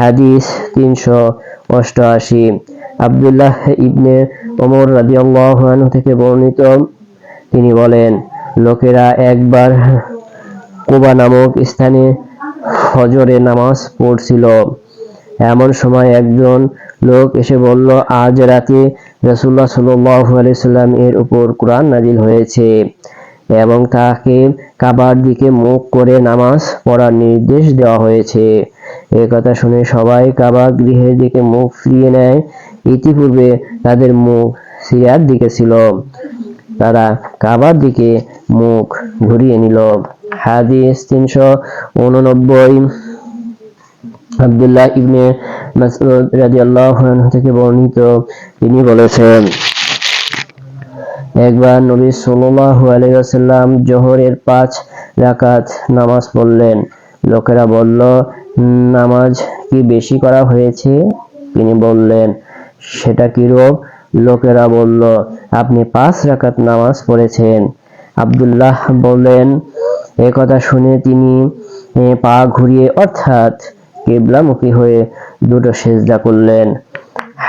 হাদিস 388। আব্দুল্লাহ ইবনে ওমর রাদিয়াল্লাহু আনহু থেকে বর্ণিত, তিনি বলেন, লোকেরা একবার কুবা নামক স্থানে ফজরে নামাজ পড়ছিল। এমন সময় একজন লোক এসে বলল, আজ রাতে রাসূলুল্লাহ সাল্লাল্লাহু আলাইহি সাল্লাম এর উপর কুরআন নাযিল হয়েছে এবং তাকে কাবার দিকে মুখ করে নামাজ পড়ার নির্দেশ দেওয়া হয়েছে। এ কথা শুনে সবাই কাবা গৃহের দিকে মুখ ফিরিয়ে নেয়। ইতিপূর্বে তাদের মুখ সিরিয়ার দিকে ছিল, তারা কাবার দিকে মুখ ঘুরিয়ে নিল। হাদিস 389। আব্দুল্লাহ ইবনে মাসউদ রাদিয়াল্লাহু আনহু থেকে বর্ণিত, তিনি বলেছেন, একবার নবী সাল্লাল্লাহু আলাইহি ওয়াসাল্লাম যোহরের 5 রাকাত নামাজ পড়লেন। লোকেরা বলল, নামাজ কি বেশি করা হয়েছে? তিনি বললেন, সেটা কিরূপ? লোকেরা বলল, আপনি 5 রাকাত নামাজ পড়েছেন। আব্দুল্লাহ বললেন, এ কথা শুনে তিনি পা ঘুরিয়ে অর্থাৎ কিবলামুখী হয়ে 2 সিজদা করলেন।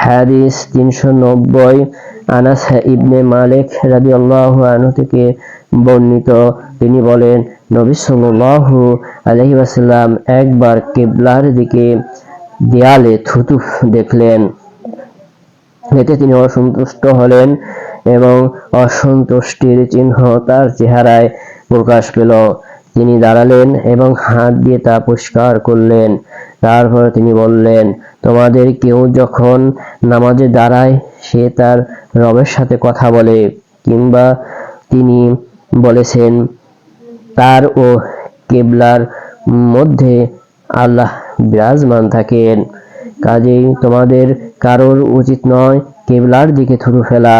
হাদিস 390। আনাস ইবনে মালিক রাদিয়াল্লাহু আনহু থেকে বর্ণিত, তিনি বলেন, নবী সাল্লাল্লাহু আলাইহি ওয়াসাল্লাম একবার কিবলার দিকে দেয়ালে থুতু দেখলেন। এতে তিনি অসন্তুষ্ট হলেন এবং অসন্তুষ্টির চিহ্ন তার চেহারায় প্রকাশ পেল। তিনি দাঁড়ালেন এবং হাত দিয়ে তা পরিষ্কার করলেন। তারপর তিনি বললেন, তোমাদের কেউ যখন নামাজে দাঁড়ায় সে তার রবের সাথে কথা বলে, কিংবা তিনি বলেছেন তার ও কিবলার মধ্যে আল্লাহ বিরাজমান থাকেন। কাজেই তোমাদের কারোর উচিত নয় কিবলার দিকে থুতু ফেলা,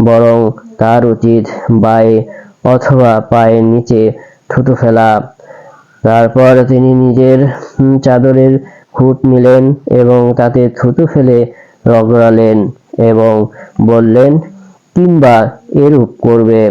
বরং তার উচিত বায়ে অথবা পায়ের নিচে থুতু ফেলা। তারপর তিনি নিজের চাদরের খুঁট নিলেন এবং তাতে থুতু ফেলে রগড়ালেন এবং বললেন, কিংবা এরূপ করবে।